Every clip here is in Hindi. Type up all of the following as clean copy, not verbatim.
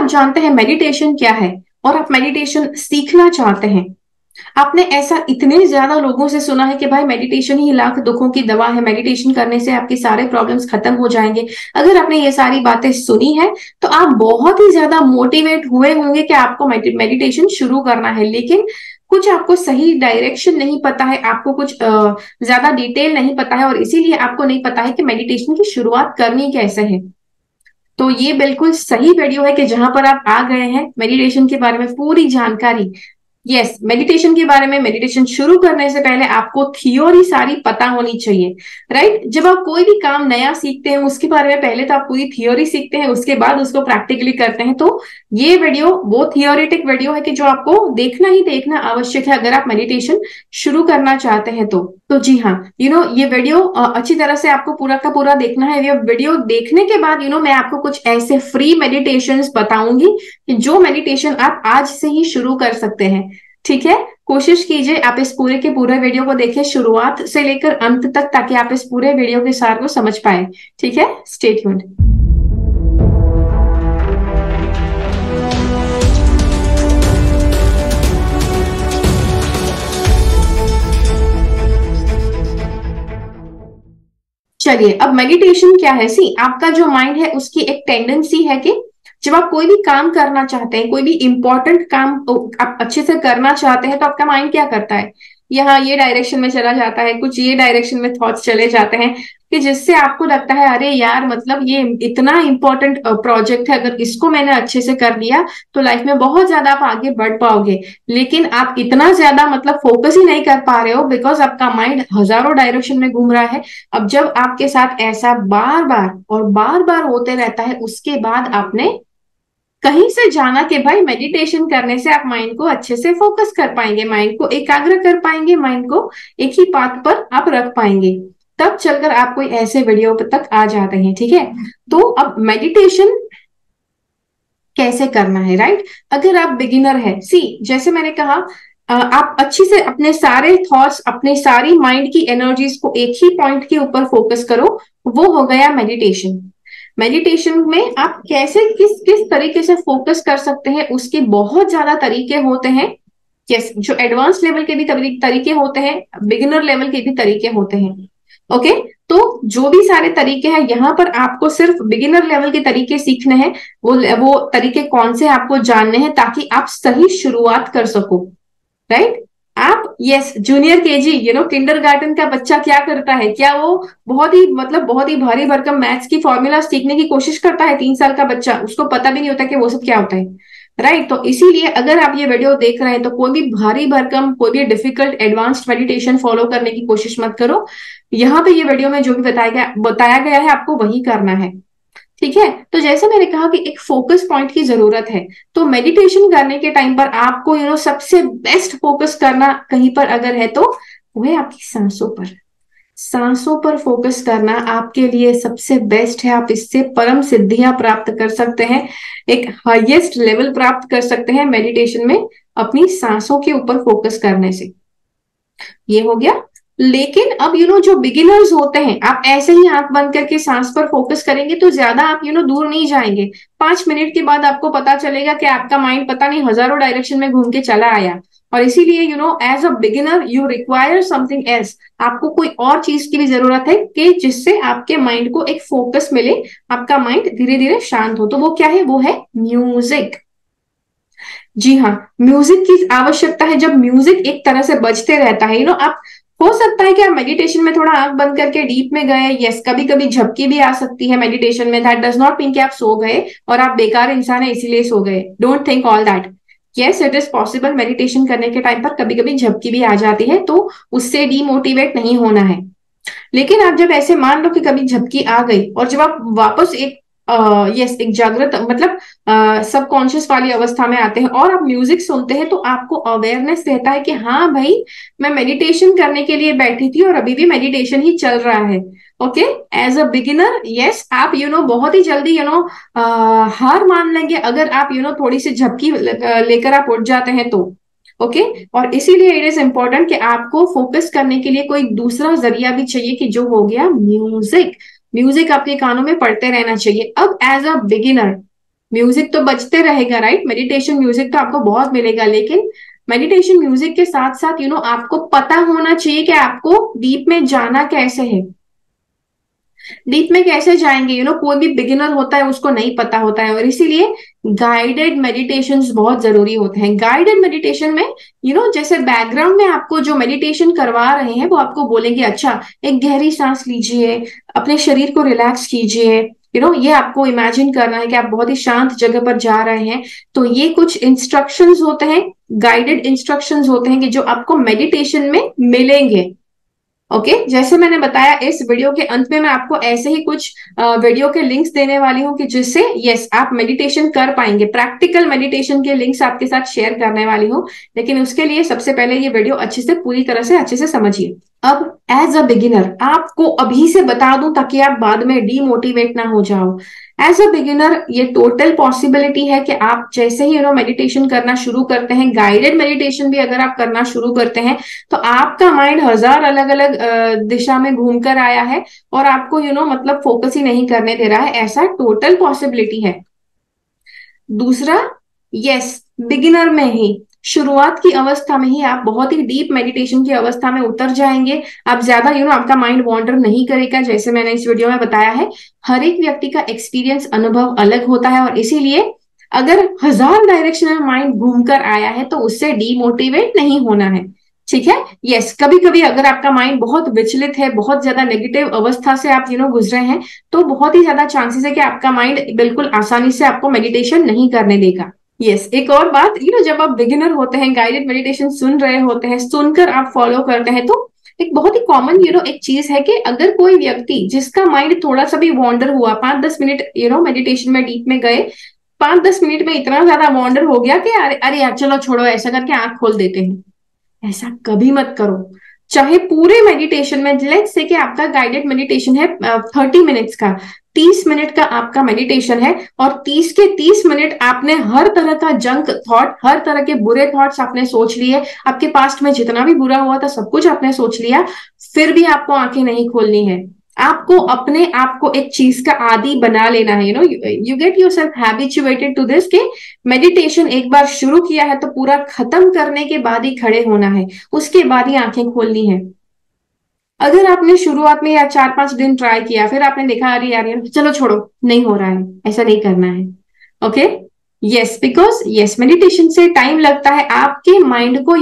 आप जानते हैं मेडिटेशन क्या है और आप मेडिटेशन सीखना चाहते हैं, आपने ऐसा इतने ज्यादा लोगों से सुना है कि भाई मेडिटेशन ही लाख दुखों की दवा है, मेडिटेशन करने से आपके सारे प्रॉब्लम्स खत्म हो जाएंगे। अगर आपने ये सारी बातें सुनी है तो आप बहुत ही ज्यादा मोटिवेट हुए होंगे कि आपको मेडिटेशन शुरू करना है, लेकिन कुछ आपको सही डायरेक्शन नहीं पता है, आपको कुछ ज्यादा डिटेल नहीं पता है और इसीलिए आपको नहीं पता है कि मेडिटेशन की शुरुआत करनी कैसे है। तो ये बिल्कुल सही वीडियो है कि जहां पर आप आ गए हैं मेडिटेशन के बारे में पूरी जानकारी। यस, मेडिटेशन के बारे में, मेडिटेशन शुरू करने से पहले आपको थियोरी सारी पता होनी चाहिए, राइट। जब आप कोई भी काम नया सीखते हैं उसके बारे में पहले तो आप पूरी थियोरी सीखते हैं, उसके बाद उसको प्रैक्टिकली करते हैं। तो ये वीडियो वो थियोरेटिक वीडियो है कि जो आपको देखना ही देखना आवश्यक है अगर आप मेडिटेशन शुरू करना चाहते हैं तो जी हाँ, ये वीडियो अच्छी तरह से आपको पूरा का पूरा देखना है। ये वीडियो देखने के बाद मैं आपको कुछ ऐसे फ्री मेडिटेशंस बताऊंगी कि जो मेडिटेशन आप आज से ही शुरू कर सकते हैं। ठीक है, कोशिश कीजिए आप इस पूरे के पूरे वीडियो को देखें शुरुआत से लेकर अंत तक, ताकि आप इस पूरे वीडियो के सार को समझ पाए। ठीक है, स्टे ट्यून्ड। चलिए, अब मेडिटेशन क्या है। सी, आपका जो माइंड है उसकी एक टेंडेंसी है कि जब आप कोई भी काम करना चाहते हैं, कोई भी इंपॉर्टेंट काम आप अच्छे से करना चाहते हैं, तो आपका माइंड क्या करता है, यहाँ ये डायरेक्शन में चला जाता है, कुछ ये डायरेक्शन में थॉट्स चले जाते हैं कि जिससे आपको लगता है अरे यार, मतलब ये इतना इंपॉर्टेंट प्रोजेक्ट है, अगर इसको मैंने अच्छे से कर लिया तो लाइफ में बहुत ज्यादा आप आगे बढ़ पाओगे। लेकिन आप इतना ज्यादा मतलब फोकस ही नहीं कर पा रहे हो बिकॉज आपका माइंड हजारों डायरेक्शन में घूम रहा है। अब जब आपके साथ ऐसा बार बार और बार बार होते रहता है, उसके बाद आपने कहीं से जाना कि भाई मेडिटेशन करने से आप माइंड को अच्छे से फोकस कर पाएंगे, माइंड को एकाग्र कर पाएंगे, माइंड को एक ही बात पर आप रख पाएंगे, तब चलकर आप कोई ऐसे वीडियो तक आ जाते हैं। ठीक है, तो अब मेडिटेशन कैसे करना है, राइट। अगर आप बिगिनर है, सी जैसे मैंने कहा, आप अच्छी से अपने सारे थॉट्स, अपने सारी माइंड की एनर्जीज को एक ही पॉइंट के ऊपर फोकस करो, वो हो गया मेडिटेशन। मेडिटेशन में आप कैसे किस किस तरीके से फोकस कर सकते हैं, उसके बहुत ज्यादा तरीके होते हैं। यस, जो एडवांस लेवल के भी तरीके होते हैं, बिगिनर लेवल के भी तरीके होते हैं। ओके, तो जो भी सारे तरीके हैं, यहाँ पर आपको सिर्फ बिगिनर लेवल के तरीके सीखने हैं। वो तरीके कौन से आपको जानने हैं ताकि आप सही शुरुआत कर सको, राइट। आप यस, जूनियर केजी किंडरगार्टन का बच्चा क्या करता है, क्या वो बहुत ही भारी भरकम मैथ्स की फॉर्मूला सीखने की कोशिश करता है। 3 साल का बच्चा, उसको पता भी नहीं होता कि वो सब क्या होता है, राइट। तो इसीलिए अगर आप ये वीडियो देख रहे हैं तो कोई भी भारी भरकम, कोई भी डिफिकल्ट एडवांस्ड मेडिटेशन फॉलो करने की कोशिश मत करो। यहाँ पे ये वीडियो में जो भी बताया गया है आपको वही करना है। ठीक है, तो जैसे मैंने कहा कि एक फोकस पॉइंट की जरूरत है, तो मेडिटेशन करने के टाइम पर आपको सबसे बेस्ट फोकस करना कहीं पर अगर है तो वो है आपकी सांसों पर। सांसों पर फोकस करना आपके लिए सबसे बेस्ट है। आप इससे परम सिद्धियां प्राप्त कर सकते हैं, एक हाईएस्ट लेवल प्राप्त कर सकते हैं मेडिटेशन में अपनी सांसों के ऊपर फोकस करने से। ये हो गया। लेकिन अब जो बिगिनर्स होते हैं, आप ऐसे ही आंख बंद करके सांस पर फोकस करेंगे तो ज्यादा आप दूर नहीं जाएंगे। 5 मिनट के बाद आपको पता चलेगा कि आपका माइंड पता नहीं हजारों डायरेक्शन में घूम के चला आया। और इसीलिए as a beginner you require something else. आपको कोई और चीज की भी जरूरत है कि जिससे आपके माइंड को एक फोकस मिले, आपका माइंड धीरे धीरे शांत हो। तो वो क्या है, वो है म्यूजिक। जी हाँ, म्यूजिक की आवश्यकता है। जब म्यूजिक एक तरह से बजते रहता है, आप हो सकता है कि आप मेडिटेशन में थोड़ा आंख बंद करके डीप में गए, यस, कभी कभी झपकी भी आ सकती है मेडिटेशन में। दैट डज नॉट मीन कि आप सो गए और आप बेकार इंसान है इसीलिए सो गए। Don't think all that. Yes, it is possible, meditation करने के टाइम पर कभी कभी झपकी भी आ जाती है, तो उससे डीमोटिवेट नहीं होना है। लेकिन आप जब ऐसे मान लो कि कभी झपकी आ गई और जब आप वापस एक एक जागृत मतलब सबकॉन्शियस वाली अवस्था में आते हैं और आप म्यूजिक सुनते हैं, तो आपको अवेयरनेस रहता है कि हाँ भाई, मैं मेडिटेशन करने के लिए बैठी थी और अभी भी मेडिटेशन ही चल रहा है। Okay, as a beginner yes, आप बहुत ही जल्दी हार मान लेंगे अगर आप थोड़ी सी झपकी लेकर आप उठ जाते हैं तो। ओके, और इसीलिए इट इज इम्पोर्टेंट कि आपको फोकस करने के लिए कोई दूसरा जरिया भी चाहिए, कि जो हो गया म्यूजिक। म्यूजिक आपके कानों में पड़ते रहना चाहिए। अब एज अ बिगिनर म्यूजिक तो बजते रहेगा, राइट? मेडिटेशन म्यूजिक तो आपको बहुत मिलेगा, लेकिन मेडिटेशन म्यूजिक के साथ साथ आपको पता होना चाहिए कि आपको डीप में जाना कैसे है। डीप में कैसे जाएंगे, कोई भी बिगिनर होता है उसको नहीं पता होता है, और इसीलिए गाइडेड मेडिटेशंस बहुत जरूरी होते हैं। गाइडेड मेडिटेशन में जैसे बैकग्राउंड में आपको जो मेडिटेशन करवा रहे हैं वो आपको बोलेंगे, अच्छा एक गहरी सांस लीजिए, अपने शरीर को रिलैक्स कीजिए, ये आपको इमेजिन करना है कि आप बहुत ही शांत जगह पर जा रहे हैं। तो ये कुछ इंस्ट्रक्शंस होते हैं, गाइडेड इंस्ट्रक्शंस होते हैं कि जो आपको मेडिटेशन में मिलेंगे। ओके, जैसे मैंने बताया इस वीडियो के अंत में मैं आपको ऐसे ही कुछ वीडियो के लिंक्स देने वाली हूँ कि जिससे यस आप मेडिटेशन कर पाएंगे। प्रैक्टिकल मेडिटेशन के लिंक्स आपके साथ शेयर करने वाली हूँ, लेकिन उसके लिए सबसे पहले ये वीडियो अच्छे से पूरी तरह से अच्छे से समझिए। अब एज अ बिगिनर आपको अभी से बता दूं ताकि आप बाद में डीमोटिवेट ना हो जाओ। एज अ बिगिनर ये टोटल पॉसिबिलिटी है कि आप जैसे ही मेडिटेशन करना शुरू करते हैं, गाइडेड मेडिटेशन भी अगर आप करना शुरू करते हैं, तो आपका माइंड हजार अलग अलग दिशा में घूम कर आया है और आपको मतलब फोकस ही नहीं करने दे रहा है, ऐसा टोटल पॉसिबिलिटी है। दूसरा, यस बिगिनर में ही शुरुआत की अवस्था में ही आप बहुत ही डीप मेडिटेशन की अवस्था में उतर जाएंगे। आप ज्यादा आपका माइंड वॉन्डर नहीं करेगा, जैसे मैंने इस वीडियो में बताया है। हर एक व्यक्ति का एक्सपीरियंस अनुभव अलग होता है, और इसीलिए अगर हजार डायरेक्शन में माइंड घूमकर आया है तो उससे डीमोटिवेट नहीं होना है, ठीक है? यस, कभी कभी अगर आपका माइंड बहुत विचलित है, बहुत ज्यादा नेगेटिव अवस्था से आप गुजरे हैं, तो बहुत ही ज्यादा चांसेस है कि आपका माइंड बिल्कुल आसानी से आपको मेडिटेशन नहीं करने देगा। यस, एक और बात, जब आप बिगिनर होते हैं, गाइडेड मेडिटेशन सुन रहे होते हैं, सुनकर आप फॉलो करते हैं, तो एक बहुत ही कॉमन एक चीज है कि अगर कोई व्यक्ति जिसका माइंड थोड़ा सा भी वॉन्डर हुआ, 5-10 मिनट मेडिटेशन में डीप में गए, 5-10 मिनट में इतना ज्यादा वॉन्डर हो गया कि अरे अरे यार चलो छोड़ो, ऐसा करके आंख खोल देते हैं। ऐसा कभी मत करो। चाहे पूरे मेडिटेशन में, लेट्स से कि आपका गाइडेड मेडिटेशन है 30 मिनट्स का, 30 मिनट का आपका मेडिटेशन है, और 30 के 30 मिनट आपने हर तरह का जंक थॉट, हर तरह के बुरे थॉट्स आपने सोच लिए, आपके पास्ट में जितना भी बुरा हुआ था सब कुछ आपने सोच लिया, फिर भी आपको आंखें नहीं खोलनी है। आपको अपने आप को एक चीज का आदी बना लेना है, you get yourself habituated to this, के मेडिटेशन एक बार शुरू किया है तो पूरा खत्म करने के बाद ही खड़े होना है, उसके बाद ही आंखें खोलनी है। अगर आपने शुरुआत में या 4-5 दिन ट्राई किया, फिर आपने देखा अरे यार यार चलो छोड़ो, नहीं हो रहा है, ऐसा नहीं करना है। Okay, yes, because yes meditation से टाइम लगता है आपके माइंड को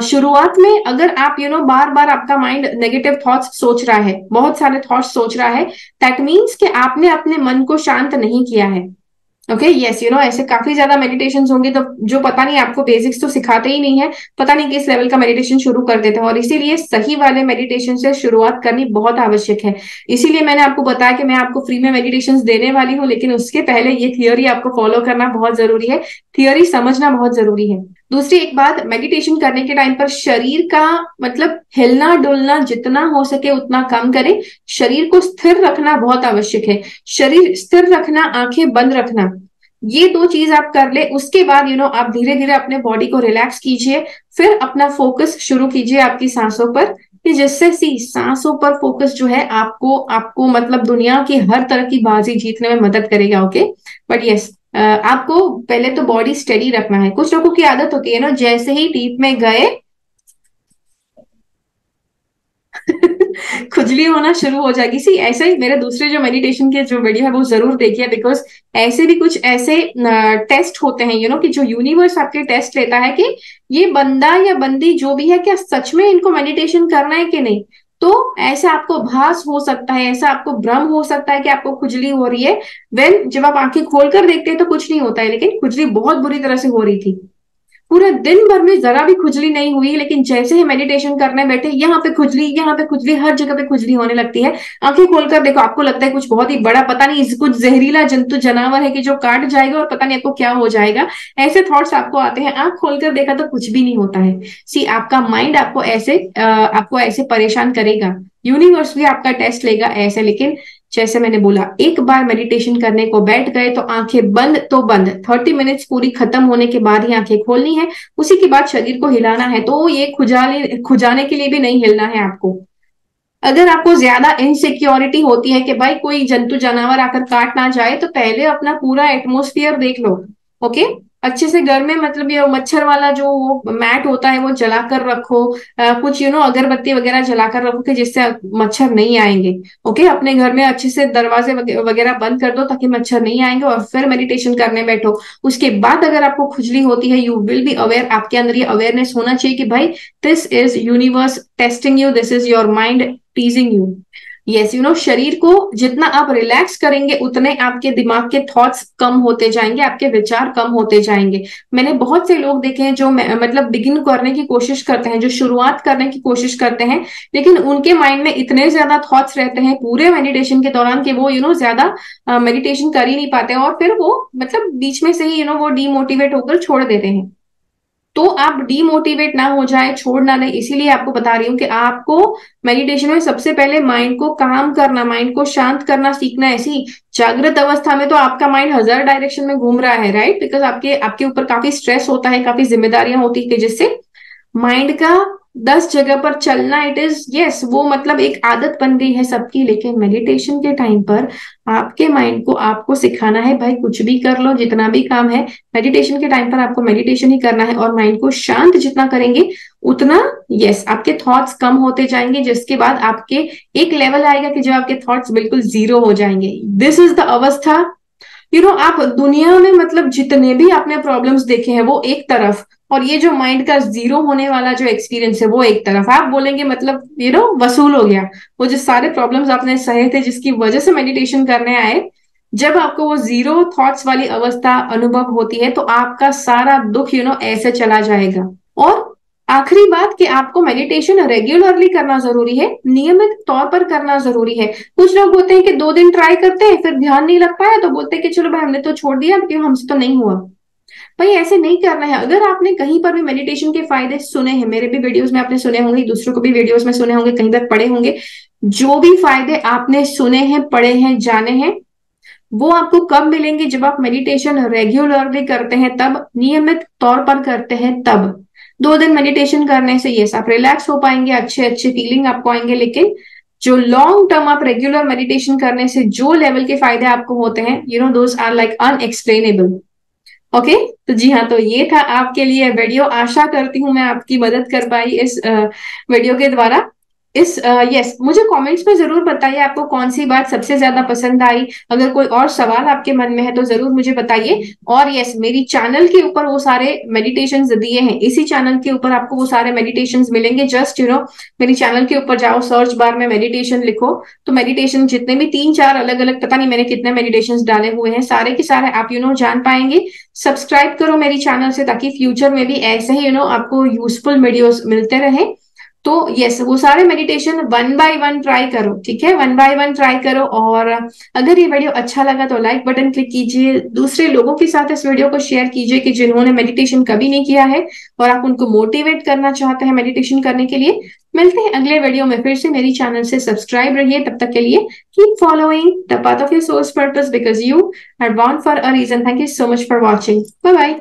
शुरुआत में अगर आप बार बार आपका माइंड नेगेटिव थॉट्स सोच रहा है, बहुत सारे थॉट्स सोच रहा है, दैट मीन्स कि आपने अपने मन को शांत नहीं किया है। ओके, यस, ऐसे काफी ज्यादा मेडिटेशन होंगे तो जो पता नहीं, आपको बेसिक्स तो सिखाते ही नहीं है, पता नहीं किस लेवल का मेडिटेशन शुरू कर देते हैं, और इसीलिए सही वाले मेडिटेशन से शुरुआत करनी बहुत आवश्यक है। इसीलिए मैंने आपको बताया कि मैं आपको फ्री में मेडिटेशन देने वाली हूँ, लेकिन उसके पहले ये थियोरी आपको फॉलो करना बहुत जरूरी है, थियोरी समझना बहुत जरूरी है। दूसरी एक बात, मेडिटेशन करने के टाइम पर शरीर का मतलब हिलना डुलना जितना हो सके उतना कम करें। शरीर को स्थिर रखना बहुत आवश्यक है, शरीर स्थिर रखना, आंखें बंद रखना, ये दो चीज आप कर ले। उसके बाद आप धीरे धीरे अपने बॉडी को रिलैक्स कीजिए, फिर अपना फोकस शुरू कीजिए आपकी सांसों पर, कि जिससे सांसों पर फोकस जो है आपको आपको मतलब दुनिया की हर तरह की बाजी जीतने में मदद करेगा। ओके, बट यस आपको पहले तो बॉडी स्टेडी रखना है। कुछ लोगों की आदत होती है जैसे ही डीप में गए खुजली होना शुरू हो जाएगी। सी ऐसे ही मेरे दूसरे जो मेडिटेशन के जो वीडियो है वो जरूर देखिए, बिकॉज ऐसे भी कुछ ऐसे टेस्ट होते हैं कि जो यूनिवर्स आपके टेस्ट लेता है कि ये बंदा या बंदी जो भी है, क्या सच में इनको मेडिटेशन करना है कि नहीं। तो ऐसा आपको भास हो सकता है, ऐसा आपको भ्रम हो सकता है कि आपको खुजली हो रही है, वेल जब आप आंखें खोलकर देखते हैं तो कुछ नहीं होता है, लेकिन खुजली बहुत बुरी तरह से हो रही थी। पूरे दिन भर में जरा भी खुजली नहीं हुई, लेकिन जैसे ही मेडिटेशन करने बैठे यहाँ पे खुजली, यहाँ पे खुजली, हर जगह पे खुजली होने लगती है। आंखें खोलकर देखो, आपको लगता है कुछ बहुत ही बड़ा, पता नहीं कुछ जहरीला जंतु जानवर है कि जो काट जाएगा और पता नहीं आपको क्या हो जाएगा, ऐसे थॉट्स आपको आते हैं। आंख खोलकर देखा तो कुछ भी नहीं होता है। सी आपका माइंड आपको ऐसे परेशान करेगा, यूनिवर्स भी आपका टेस्ट लेगा ऐसे। लेकिन जैसे मैंने बोला, एक बार मेडिटेशन करने को बैठ गए तो आंखें बंद तो बंद, 30 मिनट्स पूरी खत्म होने के बाद ही आंखें खोलनी है। उसी के बाद शरीर को हिलाना है, तो ये खुजाने के लिए भी नहीं हिलना है आपको। अगर आपको ज्यादा इनसिक्योरिटी होती है कि भाई कोई जंतु जानवर आकर काट ना जाए, तो पहले अपना पूरा एटमोस्फियर देख लो। ओके, अच्छे से घर में मतलब ये मच्छर वाला जो वो मैट होता है वो जलाकर रखो। कुछ अगरबत्ती वगैरह जलाकर रखो कि जिससे मच्छर नहीं आएंगे। ओके, अपने घर में अच्छे से दरवाजे वगैरह बंद कर दो ताकि मच्छर नहीं आएंगे, और फिर मेडिटेशन करने बैठो। उसके बाद अगर आपको खुजली होती है, यू विल बी अवेयर, आपके अंदर ये अवेयरनेस होना चाहिए कि भाई this is universe testing you, this is your mind टीजिंग you. Yes, शरीर को जितना आप रिलैक्स करेंगे उतने आपके दिमाग के थॉट्स कम होते जाएंगे, आपके विचार कम होते जाएंगे। मैंने बहुत से लोग देखे हैं जो मतलब बिगिन करने की कोशिश करते हैं, जो शुरुआत करने की कोशिश करते हैं, लेकिन उनके माइंड में इतने ज्यादा थॉट्स रहते हैं पूरे मेडिटेशन के दौरान कि वो ज्यादा मेडिटेशन कर ही नहीं पाते हैं, और फिर वो मतलब बीच में से ही वो डीमोटिवेट होकर छोड़ देते हैं। तो आप डीमोटिवेट ना हो जाए, छोड़ ना दें, इसीलिए आपको बता रही हूँ कि आपको मेडिटेशन में सबसे पहले माइंड को काम करना, माइंड को शांत करना सीखना है। ऐसी जागृत अवस्था में तो आपका माइंड हजार डायरेक्शन में घूम रहा है, राइट, बिकॉज आपके आपके ऊपर काफी स्ट्रेस होता है, काफी जिम्मेदारियां होती है, जिससे माइंड का 10 जगह पर चलना, इट इज यस, वो मतलब एक आदत बन गई है सबकी। लेकिन मेडिटेशन के टाइम पर आपके माइंड को आपको सिखाना है, भाई कुछ भी कर लो, जितना भी काम है मेडिटेशन के टाइम पर आपको मेडिटेशन ही करना है, और माइंड को शांत जितना करेंगे उतना यस आपके थॉट्स कम होते जाएंगे, जिसके बाद आपके एक लेवल आएगा कि जब आपके थॉट्स बिल्कुल जीरो हो जाएंगे। दिस इज द अवस्था। आप दुनिया में मतलब जितने भी आपने प्रॉब्लम्स देखे हैं वो एक तरफ, और ये जो माइंड का जीरो होने वाला जो एक्सपीरियंस है वो एक तरफ। आप बोलेंगे मतलब वसूल हो गया, वो जो सारे प्रॉब्लम्स आपने सहे थे जिसकी वजह से मेडिटेशन करने आए, जब आपको वो जीरो थॉट्स वाली अवस्था अनुभव होती है तो आपका सारा दुख ऐसे चला जाएगा। और आखिरी बात कि आपको मेडिटेशन रेगुलरली करना जरूरी है, नियमित तौर पर करना जरूरी है। कुछ लोग होते हैं कि 2 दिन ट्राई करते हैं, फिर ध्यान नहीं लग पाया तो बोलते हैं कि चलो भाई हमने तो छोड़ दिया क्योंकि हमसे तो नहीं हुआ। भाई ऐसे नहीं करना है। अगर आपने कहीं पर भी मेडिटेशन के फायदे सुने हैं, मेरे भी वीडियोस में आपने सुने होंगे, दूसरों को भी वीडियोस में सुने होंगे, कहीं पर पढ़े होंगे, जो भी फायदे आपने सुने हैं, पढ़े हैं, जाने हैं, वो आपको कब मिलेंगे? जब आप मेडिटेशन रेगुलरली करते हैं तब, नियमित तौर पर करते हैं तब। 2 दिन मेडिटेशन करने से यस आप रिलैक्स हो पाएंगे, अच्छे अच्छे फीलिंग आपको आएंगे, लेकिन जो लॉन्ग टर्म आप रेगुलर मेडिटेशन करने से जो लेवल के फायदे आपको होते हैं, those are like unexplainable. Okay, तो जी हाँ, तो ये था आपके लिए वीडियो। आशा करती हूँ मैं आपकी मदद कर पाई इस वीडियो के द्वारा। यस, मुझे कमेंट्स में जरूर बताइए आपको कौन सी बात सबसे ज्यादा पसंद आई। अगर कोई और सवाल आपके मन में है तो जरूर मुझे बताइए। और यस, मेरी चैनल के ऊपर वो सारे मेडिटेशंस दिए हैं, इसी चैनल के ऊपर आपको वो सारे मेडिटेशंस मिलेंगे। जस्ट मेरी चैनल के ऊपर जाओ, सर्च बार में मेडिटेशन लिखो, तो मेडिटेशन जितने भी 3-4 अलग अलग, पता नहीं मैंने कितने मेडिटेशंस डाले हुए हैं, सारे के सारे आप जान पाएंगे। सब्सक्राइब करो मेरी चैनल से ताकि फ्यूचर में भी ऐसे ही आपको यूजफुल वीडियोस मिलते रहे। तो यस, वो सारे मेडिटेशन 1 बाय 1 ट्राई करो, ठीक है, 1 बाय 1 ट्राई करो। और अगर ये वीडियो अच्छा लगा तो लाइक बटन क्लिक कीजिए, दूसरे लोगों के साथ इस वीडियो को शेयर कीजिए कि जिन्होंने मेडिटेशन कभी नहीं किया है और आप उनको मोटिवेट करना चाहते हैं मेडिटेशन करने के लिए। मिलते हैं अगले वीडियो में फिर से। मेरी चैनल से सब्सक्राइब रहिए, तब तक के लिए keep following the path of your soul's purpose because you are born for a reason. Thank you so much for watching. Bye bye.